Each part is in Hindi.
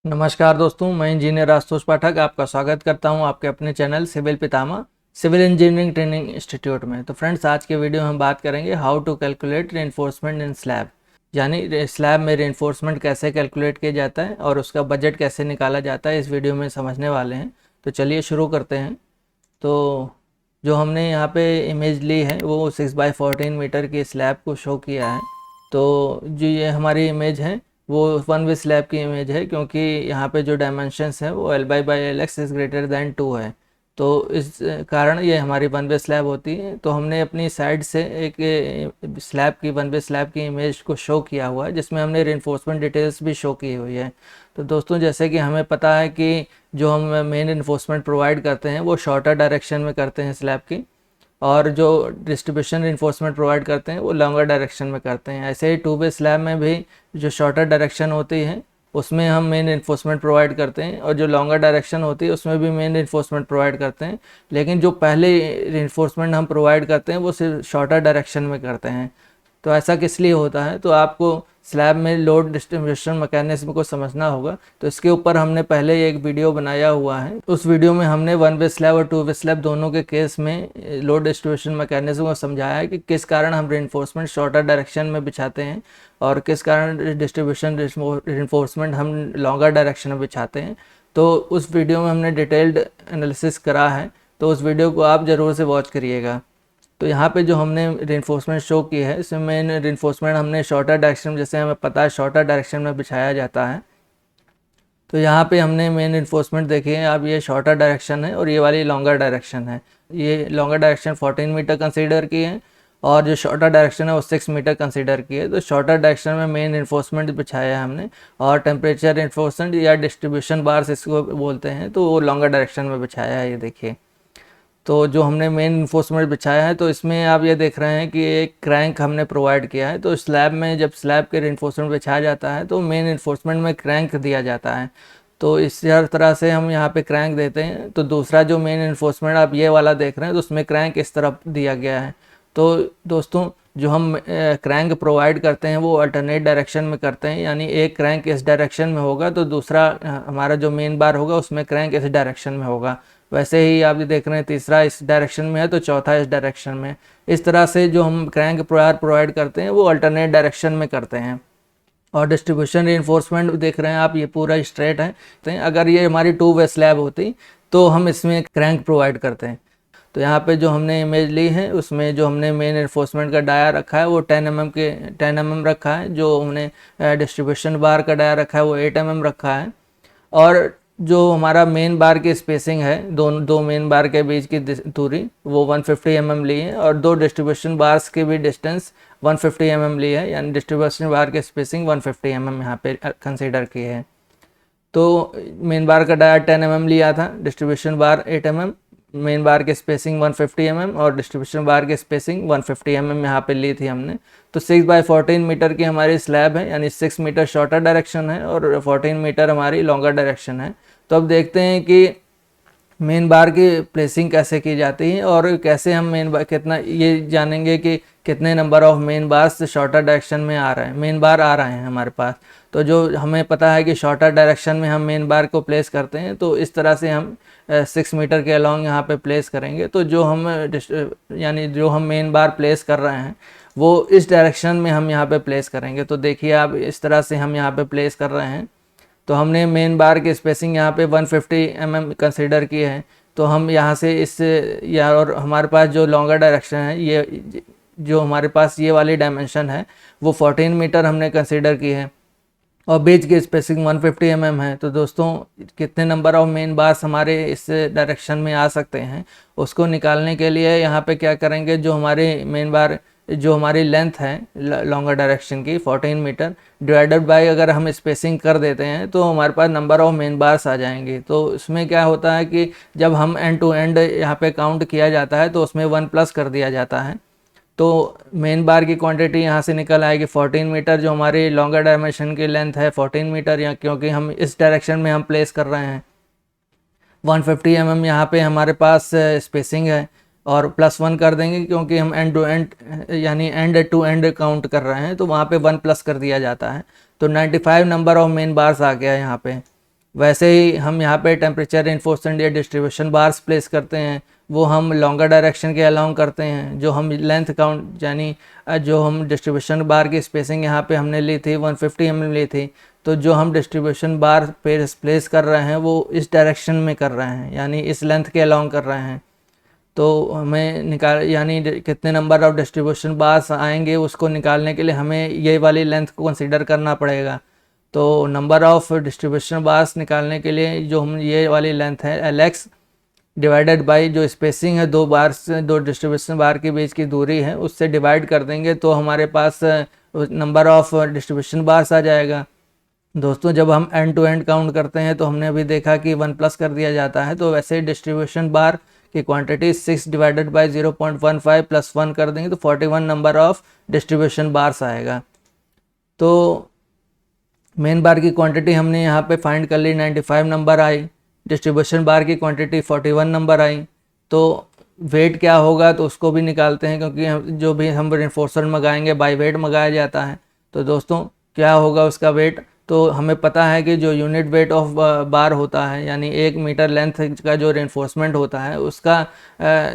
नमस्कार दोस्तों, मैं इंजीनियर आशुतोष पाठक आपका स्वागत करता हूं आपके अपने चैनल सिविल पितामह सिविल इंजीनियरिंग ट्रेनिंग इंस्टीट्यूट में। तो फ्रेंड्स, आज के वीडियो में हम बात करेंगे how to calculate reinforcement in slab, यानी स्लैब में रेनफोर्समेंट कैसे कैलकुलेट किया जाता है और उसका बजट कैसे निकाला जाता है, इस वीडियो में समझने वाले हैं। तो चलिए शुरू करते हैं। तो जो हमने यहाँ पे इमेज ली है वो 6x14 मीटर की स्लैब को शो किया है। तो जो ये हमारी इमेज है वो वन वे स्लैब की इमेज है, क्योंकि यहाँ पे जो डायमेंशंस हैं वो L/L(x) इज़ ग्रेटर दैन 2 है। तो इस कारण ये हमारी वन वे स्लैब होती है। तो हमने अपनी साइड से एक स्लैब की वन वे स्लैब की इमेज को शो किया हुआ है, जिसमें हमने रेनफोर्समेंट डिटेल्स भी शो की हुई है। तो दोस्तों, जैसे कि हमें पता है कि जो हम मेन रेनफोर्समेंट प्रोवाइड करते हैं वो शॉर्टर डायरेक्शन में करते हैं स्लैब की, और जो डिस्ट्रीब्यूशन रेनफोर्समेंट प्रोवाइड करते हैं वो लॉन्गर डायरेक्शन में करते हैं। ऐसे ही टू वे स्लैब में भी जो शॉर्टर डायरेक्शन होती है उसमें हम मेन रेनफोर्समेंट प्रोवाइड करते हैं, और जो लॉन्गर डायरेक्शन होती है उसमें भी मेन रेनफोर्समेंट प्रोवाइड करते हैं। लेकिन जो पहले रेनफोर्समेंट हम प्रोवाइड करते हैं वो सिर्फ शॉर्टर डायरेक्शन में करते हैं। तो ऐसा किस लिए होता है, तो आपको स्लैब में लोड डिस्ट्रीब्यूशन मैकेनिज्म को समझना होगा। तो इसके ऊपर हमने पहले एक वीडियो बनाया हुआ है। उस वीडियो में हमने वन वे स्लैब और टू वे स्लैब दोनों के केस में लोड डिस्ट्रीब्यूशन मैकेनिज्म को समझाया है कि किस कारण हम रेनफोर्समेंट शॉर्टर डायरेक्शन में बिछाते हैं और किस कारण डिस्ट्रीब्यूशन रेनफोर्समेंट हम लॉन्गर डायरेक्शन में बिछाते हैं। तो उस वीडियो में हमने डिटेल्ड एनालिसिस करा है, तो उस वीडियो को आप ज़रूर से वॉच करिएगा। तो यहाँ पे जो हमने रेनफोर्समेंट शो की है, इसमें मेन रेनफोर्समेंट हमने शॉर्टर डायरेक्शन, जैसे हमें पता है शॉर्टर डायरेक्शन में बिछाया जाता है। तो यहाँ पे हमने मेन रेनफोर्समेंट देखिए, अब ये शॉर्टर डायरेक्शन है और ये वाली लॉन्गर डायरेक्शन है। ये लॉन्गर डायरेक्शन 14 मीटर कंसीडर की है और जो शॉर्टर डायरेक्शन है वो 6 मीटर कंसीडर की है। तो शॉर्टर डायरेक्शन में मेन रेनफोर्समेंट बिछाया है हमने, और टेम्परेचर रेनफोर्समेंट या डिस्ट्रीब्यूशन बार्स इसको बोलते हैं, तो वो लॉन्गर डायरेक्शन में बिछाया है। ये देखिए, तो जो हमने मेन इन्फोर्समेंट बिछाया है, तो इसमें आप ये देख रहे हैं कि एक क्रैंक हमने प्रोवाइड किया है। तो स्लैब में जब स्लैब के इन्फोर्समेंट बिछाया जाता है तो मेन इन्फोर्समेंट में क्रैंक दिया जाता है। तो इस हर तरह से हम यहाँ पे क्रैंक देते हैं। तो दूसरा जो मेन इन्फोर्समेंट आप ये वाला देख रहे हैं, तो उसमें क्रैंक इस तरफ दिया गया है। तो दोस्तों, जो हम क्रैंक प्रोवाइड करते हैं वो अल्टरनेट डायरेक्शन में करते हैं, यानी एक क्रैंक इस डायरेक्शन में होगा तो दूसरा हमारा जो मेन बार होगा उसमें क्रैंक इस डायरेक्शन में होगा। वैसे ही आप ये देख रहे हैं तीसरा इस डायरेक्शन में है तो चौथा इस डायरेक्शन में। इस तरह से जो हम क्रैंक प्रोवाइड करते हैं वो अल्टरनेट डायरेक्शन में करते हैं। और डिस्ट्रीब्यूशन रेनफोर्समेंट देख रहे हैं आप, ये पूरा स्ट्रेट है। अगर ये हमारी टू वे स्लैब होती तो हम इसमें क्रैंक प्रोवाइड करते हैं। तो यहाँ पे जो हमने इमेज ली है उसमें जो हमने मेन एनफोर्समेंट का डाया रखा है वो 10 mm रखा है। जो हमने डिस्ट्रीब्यूशन बार का डाया रखा है वो 8 mm रखा है। और जो हमारा मेन बार की स्पेसिंग है, दो मेन बार के बीच की दूरी वो 150 mm ली है, और दो डिस्ट्रीब्यूशन बार्स की भी डिस्टेंस 150 mm ली है, यानी डिस्ट्रीब्यूशन बार की स्पेसिंग 150 mm यहाँ पे कंसीडर की है। तो मेन बार का डाया 10 mm लिया था, डिस्ट्रीब्यूशन बार 8 mm, मेन बार की स्पेसिंग 150 mm और डिस्ट्रीब्यूशन बार की स्पेसिंग 150 mm यहाँ पे ली थी हमने। तो 6x14 मीटर की हमारी स्लैब है, यानी 6 मीटर शॉर्टर डायरेक्शन है और 14 मीटर हमारी लॉन्गर डायरेक्शन है। तो अब देखते हैं कि मेन बार की प्लेसिंग कैसे की जाती है और कैसे हम मेन बार कितना, ये जानेंगे कि कितने number of main bars shorter direction में आ रहे हैं, मेन बार आ रहे हैं हमारे पास। तो जो हमें पता है कि शॉर्टर डायरेक्शन में हम मेन बार को प्लेस करते हैं, तो इस तरह से हम 6 मीटर के अलॉन्ग यहाँ पे प्लेस करेंगे। तो जो हम यानी जो हम मेन बार प्लेस कर रहे हैं वो इस डायरेक्शन में हम यहाँ पे प्लेस करेंगे। तो देखिए आप, इस तरह से हम यहाँ पे प्लेस कर रहे हैं। तो हमने मेन बार की स्पेसिंग यहाँ पे 150 mm कंसीडर की है। तो हम यहाँ से इस या, और हमारे पास जो लॉन्गर डायरेक्शन है, ये जो हमारे पास ये वाली डायमेंशन है वो 14 मीटर हमने कंसीडर की है, और बीच की स्पेसिंग 150 mm है। तो दोस्तों, कितने नंबर ऑफ मेन बार्स हमारे इस डायरेक्शन में आ सकते हैं उसको निकालने के लिए यहाँ पे क्या करेंगे, जो हमारे मेन बार जो हमारी लेंथ है लॉन्गर डायरेक्शन की 14 मीटर डिवाइडेड बाय अगर हम स्पेसिंग कर देते हैं तो हमारे पास नंबर ऑफ मेन बार्स आ जाएंगे। तो इसमें क्या होता है कि जब हम एंड टू एंड यहाँ पे काउंट किया जाता है तो उसमें 1+ कर दिया जाता है। तो मेन बार की क्वांटिटी यहाँ से निकल आएगी 14 मीटर, जो हमारी लॉन्गर डायमेंशन की लेंथ है 14 मीटर, या क्योंकि हम इस डायरेक्शन में हम प्लेस कर रहे हैं। 150 mm यहाँ पे हमारे पास स्पेसिंग है और +1 कर देंगे क्योंकि हम एंड टू एंड यानी एंड टू एंड काउंट कर रहे हैं, तो वहाँ पे 1 प्लस कर दिया जाता है। तो 95 नंबर ऑफ मेन बार्स आ गया यहाँ पे। वैसे ही हम यहाँ पे टेम्परेचर रेनफोर्समेंट या डिस्ट्रीब्यूशन बार्स प्लेस करते हैं, वो हम लॉन्गर डायरेक्शन के अलाउंग करते हैं। जो हम लेंथ काउंट यानी जो हम डिस्ट्रीब्यूशन बार की स्पेसिंग यहाँ पे हमने ली थी 150 mm ली थी, तो जो हम डिस्ट्रीब्यूशन बार पे प्लेस कर रहे हैं वो इस डायरेक्शन में कर रहे हैं, यानी इस लेंथ के अलाउंग कर रहे हैं। तो हमें निकाल यानी कितने नंबर ऑफ डिस्ट्रीब्यूशन बार्स आएंगे उसको निकालने के लिए हमें ये वाली लेंथ को कंसीडर करना पड़ेगा। तो नंबर ऑफ डिस्ट्रीब्यूशन बार्स निकालने के लिए जो हम ये वाली लेंथ है LX डिवाइडेड बाई जो स्पेसिंग है दो डिस्ट्रीब्यूशन बार के बीच की दूरी है उससे डिवाइड कर देंगे, तो हमारे पास नंबर ऑफ डिस्ट्रीब्यूशन बार्स आ जाएगा। दोस्तों जब हम एंड टू एंड काउंट करते हैं तो हमने अभी देखा कि 1 प्लस कर दिया जाता है, तो वैसे ही डिस्ट्रीब्यूशन बार की क्वांटिटी 6 डिवाइडेड बाई 0.15 + 1 कर देंगे तो 41 नंबर ऑफ डिस्ट्रीब्यूशन बार्स आएगा। तो मेन बार की क्वांटिटी हमने यहाँ पे फाइंड कर ली, 95 नंबर आई। डिस्ट्रीब्यूशन बार की क्वांटिटी 41 नंबर आई। तो वेट क्या होगा तो उसको भी निकालते हैं, क्योंकि जो भी हम रेनफोर्सर मंगाएंगे बाई वेट मंगाया जाता है। तो दोस्तों क्या होगा उसका वेट, तो हमें पता है कि जो यूनिट वेट ऑफ बार होता है यानी 1 मीटर लेंथ का जो रेनफोर्समेंट होता है उसका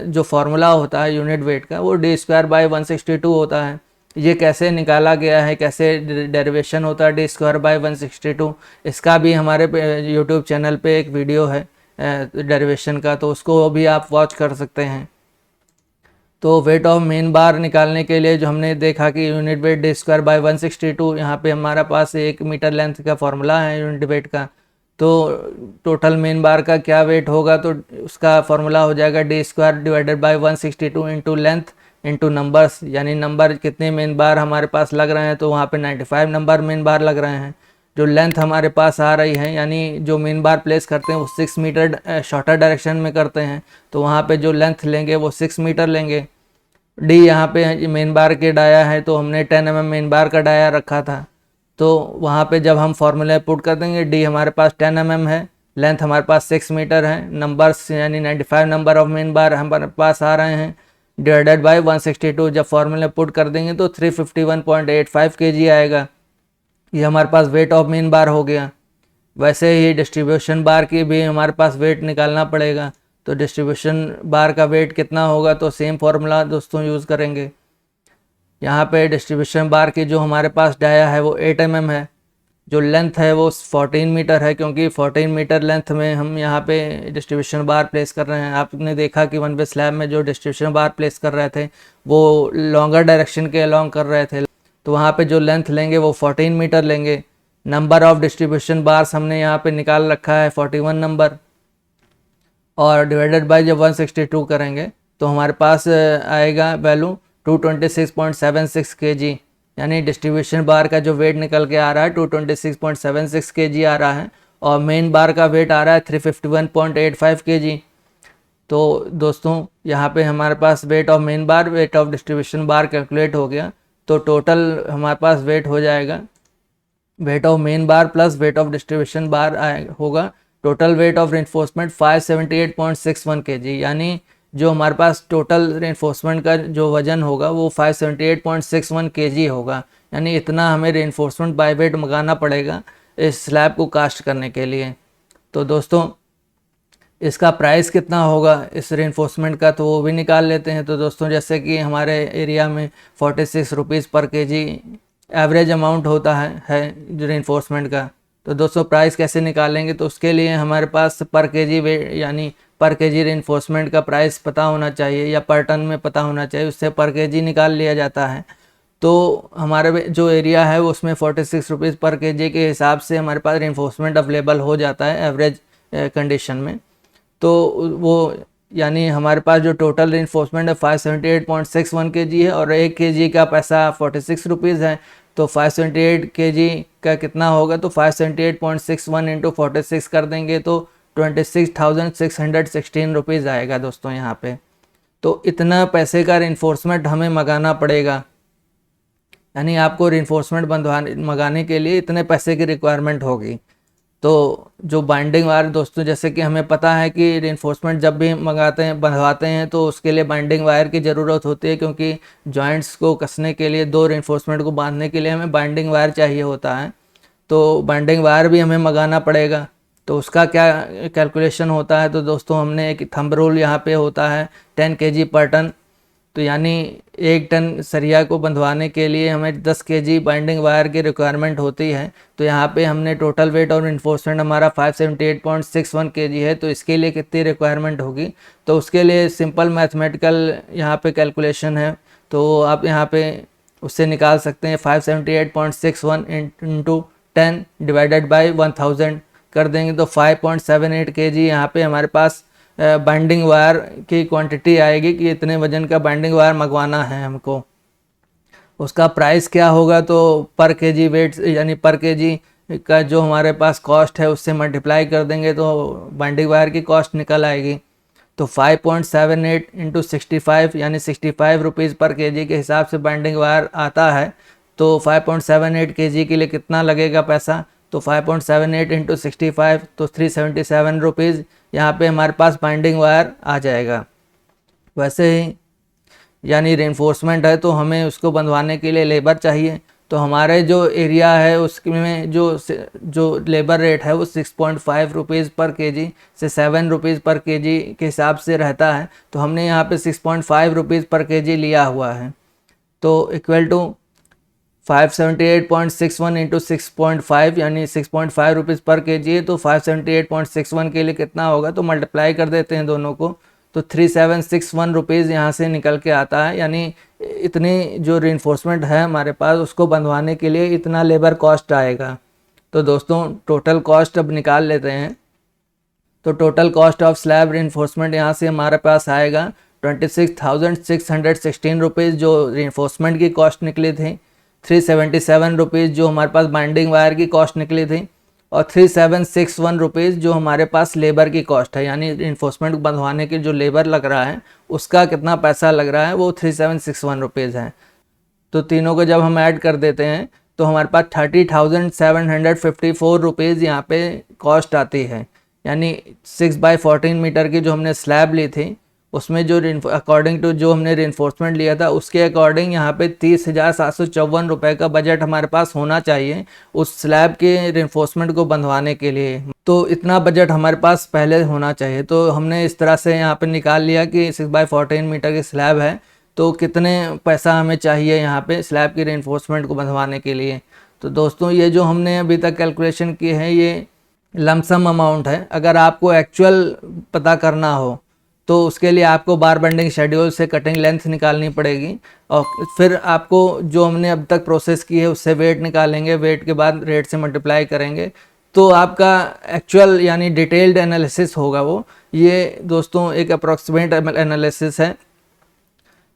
जो फार्मूला होता है यूनिट वेट का वो d²/162 होता है। ये कैसे निकाला गया है, कैसे डेरिवेशन होता है d²/162, इसका भी हमारे यूट्यूब चैनल पे एक वीडियो है डेरिवेशन का, तो उसको भी आप वॉच कर सकते हैं। तो वेट ऑफ मेन बार निकालने के लिए जो हमने देखा कि यूनिट वेट d²/162, यहाँ पे हमारा पास 1 मीटर लेंथ का फॉर्मूला है यूनिट वेट का। तो टोटल मेन बार का क्या वेट होगा, तो उसका फॉर्मूला हो जाएगा d²/162 into length into numbers, यानी नंबर कितने मेन बार हमारे पास लग रहे हैं, तो वहाँ पे 95 नंबर मेन बार लग रहे हैं। जो लेंथ हमारे पास आ रही है यानी जो मेन बार प्लेस करते हैं वो 6 मीटर शॉर्टर डायरेक्शन में करते हैं, तो वहाँ पे जो लेंथ लेंगे वो 6 मीटर लेंगे। डी यहाँ पे मेन बार के डाया है, तो हमने 10 mm मेन बार का डाया रखा था, तो वहाँ पे जब हम फॉर्मूला पुट कर देंगे डी हमारे पास 10 mm है, लेंथ हमारे पास 6 मीटर है, नंबर्स यानी 95 नंबर ऑफ मेन बार हमारे पास आ रहे हैं डिवाइडेड बाई 162। जब फॉर्मूला पुट कर देंगे तो 351.85 kg आएगा। ये हमारे पास वेट ऑफ मेन बार हो गया। वैसे ही डिस्ट्रीब्यूशन बार की भी हमारे पास वेट निकालना पड़ेगा, तो डिस्ट्रीब्यूशन बार का वेट कितना होगा, तो सेम फार्मूला दोस्तों यूज़ करेंगे। यहाँ पे डिस्ट्रीब्यूशन बार की जो हमारे पास डाया है वो 8 mm है, जो लेंथ है वो 14 मीटर है, क्योंकि 14 मीटर लेंथ में हम यहाँ पे डिस्ट्रीब्यूशन बार प्लेस कर रहे हैं। आपने देखा कि वन वे स्लैब में जो डिस्ट्रीब्यूशन बार प्लेस कर रहे थे वो लॉन्गर डायरेक्शन के अलॉन्ग कर रहे थे, तो वहाँ पे जो लेंथ लेंगे वो 14 मीटर लेंगे। नंबर ऑफ डिस्ट्रीब्यूशन बार्स हमने यहाँ पे निकाल रखा है 41 नंबर, और डिवाइडेड बाय जब 162 करेंगे तो हमारे पास आएगा वैल्यू 226.76 kg, यानी डिस्ट्रीब्यूशन बार का जो वेट निकल के आ रहा है 226.76 kg आ रहा है, और मेन बार का वेट आ रहा है 351.85 kg। तो दोस्तों यहाँ पे हमारे पास weight of main bar weight of distribution bar calculate हो गया, तो टोटल हमारे पास वेट हो जाएगा weight of main bar plus weight of distribution bar होगा total weight of reinforcement 578.61 kg, यानी जो हमारे पास टोटल रेनफोर्समेंट का जो वजन होगा वो 578.61 kg होगा। यानी इतना हमें रेनफोर्समेंट बाय वेट मंगाना पड़ेगा इस स्लैब को कास्ट करने के लिए। तो दोस्तों इसका प्राइस कितना होगा इस रेनफोर्समेंट का, तो वो भी निकाल लेते हैं। तो दोस्तों जैसे कि हमारे एरिया में 46 रुपीज़ पर kg एवरेज अमाउंट होता है जो रेनफोर्समेंट का। तो दोस्तों प्राइस कैसे निकालेंगे, तो उसके लिए हमारे पास पर kg वेट यानी पर kg रेनफोर्समेंट का प्राइस पता होना चाहिए या पर टन में पता होना चाहिए, उससे पर kg निकाल लिया जाता है। तो हमारे जो एरिया है उसमें 46 रुपीज़ पर kg के हिसाब से हमारे पास रेनफोर्समेंट अवेलेबल हो जाता है एवरेज कंडीशन में। तो वो यानी हमारे पास जो टोटल रेनफोर्समेंट है 578.61 kg है, और 1 kg का पैसा 46 रुपीज़ है, तो 578 kg का कितना होगा, तो 578.61 इंटू 46 कर देंगे तो 26,616 रुपीज़ आएगा दोस्तों यहाँ पे। तो इतना पैसे का रेनफोर्समेंट हमें मंगाना पड़ेगा, यानी आपको रेनफोर्समेंट मंगाने के लिए इतने पैसे की रिक्वायरमेंट होगी। तो जो बाइंडिंग वायर दोस्तों, जैसे कि हमें पता है कि रिइंफोर्समेंट जब भी मंगाते हैं बंधवाते हैं तो उसके लिए बाइंडिंग वायर की ज़रूरत होती है, क्योंकि जॉइंट्स को कसने के लिए, दो रिइंफोर्समेंट को बांधने के लिए हमें बाइंडिंग वायर चाहिए होता है। तो बाइंडिंग वायर भी हमें मंगाना पड़ेगा। तो उसका क्या कैलकुलेशन होता है, तो दोस्तों हमने एक थंब रूल यहाँ पे होता है 10 kg पर टन। तो यानी 1 टन सरिया को बंधवाने के लिए हमें 10 kg बाइंडिंग वायर की रिक्वायरमेंट होती है। तो यहाँ पे हमने टोटल वेट और इन्फोर्समेंट हमारा 578.61 kg है। तो इसके लिए कितनी रिक्वायरमेंट होगी, तो उसके लिए सिंपल मैथमेटिकल यहाँ पे कैलकुलेशन है। तो आप यहाँ पे उससे निकाल सकते हैं 578.61 इंटू 10 डिवाइडेड बाई 1000 कर देंगे तो 5.78 kg यहाँ पे हमारे पास बाइंडिंग वायर की क्वांटिटी आएगी कि इतने वजन का बाइंडिंग वायर मंगवाना है हमको। उसका प्राइस क्या होगा, तो पर केजी वेट यानी पर केजी का जो हमारे पास कॉस्ट है उससे मल्टीप्लाई कर देंगे तो बाइंडिंग वायर की कॉस्ट निकल आएगी। तो 5.78 इंटू 65 यानी 65 रुपीज़ पर केजी के हिसाब से बाइंडिंग वायर आता है। तो 5.78 केजी के लिए कितना लगेगा पैसा, तो 5.78 इंटू 65 तो 377 रुपीज़ यहाँ पे हमारे पास बाइंडिंग वायर आ जाएगा। वैसे ही यानी रेनफोर्समेंट है तो हमें उसको बंधवाने के लिए लेबर चाहिए। तो हमारे जो एरिया है उसमें जो लेबर रेट है वो 6.5 रुपीज़ पर केजी से 7 रुपीज़ पर केजी के हिसाब से रहता है। तो हमने यहाँ पे 6.5 रुपीज़ पर केजी लिया हुआ है। तो इक्वल टू 578.61 इंटू 6.5 यानी 6.5 रुपीज़ पर केजी है। तो 578.61 के लिए कितना होगा, तो मल्टीप्लाई कर देते हैं दोनों को, तो 3761 रुपीज़ यहाँ से निकल के आता है। यानी इतनी जो रिइंफोर्समेंट है हमारे पास उसको बंधवाने के लिए इतना लेबर कॉस्ट आएगा। तो दोस्तों टोटल कॉस्ट अब निकाल लेते हैं। तो total cost of slab reinforcement यहाँ से हमारे पास आएगा 26,616 रुपीज़ जो रिइंफोर्समेंट की कॉस्ट निकली थी, 377 रुपीज़ जो हमारे पास बाइंडिंग वायर की कॉस्ट निकली थी, और 3761 रुपीज़ जो हमारे पास लेबर की कॉस्ट है। यानी इन्फोर्समेंट बंधवाने की जो लेबर लग रहा है उसका कितना पैसा लग रहा है, वो 3761 रुपीज़ है। तो तीनों को जब हम ऐड कर देते हैं तो हमारे पास 30,754 रुपीज़ यहाँ पे कॉस्ट आती है। यानी 6x14 मीटर की जो हमने स्लैब ली थी उसमें जो अकॉर्डिंग टू जो हमने रिइंफोर्समेंट लिया था उसके अकॉर्डिंग यहाँ पे 30,754 रुपये का बजट हमारे पास होना चाहिए उस स्लैब के रिइंफोर्समेंट को बंधवाने के लिए। तो इतना बजट हमारे पास पहले होना चाहिए। तो हमने इस तरह से यहाँ पे निकाल लिया कि 6x14 मीटर की स्लैब है तो कितने पैसा हमें चाहिए यहाँ पे स्लैब की रिइंफोर्समेंट को बंधवाने के लिए। तो दोस्तों ये जो हमने अभी तक कैलकुलेशन की है ये लमसम अमाउंट है। अगर आपको एक्चुअल पता करना हो तो उसके लिए आपको बार बेंडिंग शेड्यूल से कटिंग लेंथ निकालनी पड़ेगी और फिर आपको जो हमने अब तक प्रोसेस की है उससे वेट निकालेंगे, वेट के बाद रेट से मल्टीप्लाई करेंगे तो आपका एक्चुअल यानी डिटेल्ड एनालिसिस होगा वो। ये दोस्तों एक अप्रॉक्सीमेट एनालिसिस है,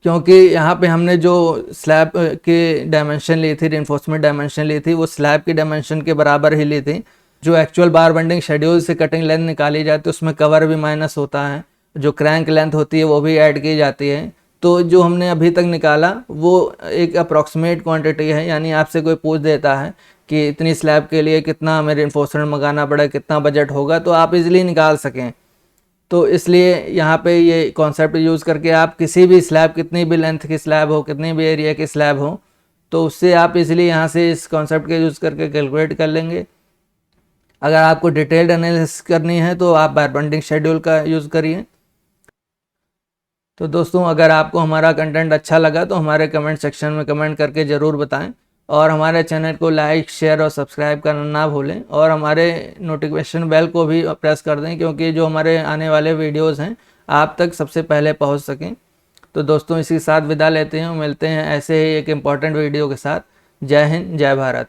क्योंकि यहाँ पे हमने जो स्लैब की डायमेंशन ली थी, रिइंफोर्समेंट डायमेंशन ली थी, वो स्लैब की डायमेंशन के बराबर ही ली थी। जो एक्चुअल बार बेंडिंग शेड्यूल से कटिंग लेंथ निकाली जाती है उसमें कवर भी माइनस होता है, जो क्रैंक लेंथ होती है वो भी ऐड की जाती है। तो जो हमने अभी तक निकाला वो एक अप्रॉक्सीमेट क्वांटिटी है। यानी आपसे कोई पूछ देता है कि इतनी स्लैब के लिए कितना हमें रिइंफोर्समेंट मंगाना पड़े, कितना बजट होगा, तो आप इजीली निकाल सकें। तो इसलिए यहाँ पे ये कॉन्सेप्ट यूज़ करके आप किसी भी स्लैब, कितनी भी लेंथ की स्लैब हो, कितनी भी एरिया की स्लैब हो, तो उससे आप इजीली यहाँ से इस कॉन्सेप्ट के यूज़ करके कैलकुलेट कर लेंगे। अगर आपको डिटेल्ड एनालिसिस करनी है तो आप बार बेंडिंग शेड्यूल का यूज़ करिए। तो दोस्तों अगर आपको हमारा कंटेंट अच्छा लगा तो हमारे कमेंट सेक्शन में कमेंट करके ज़रूर बताएं और हमारे चैनल को लाइक, शेयर और सब्सक्राइब करना ना भूलें और हमारे नोटिफिकेशन बेल को भी प्रेस कर दें, क्योंकि जो हमारे आने वाले वीडियोस हैं आप तक सबसे पहले पहुंच सकें। तो दोस्तों इसी के साथ विदा लेते हैं, मिलते हैं ऐसे ही एक इम्पॉर्टेंट वीडियो के साथ। जय हिंद, जय भारत।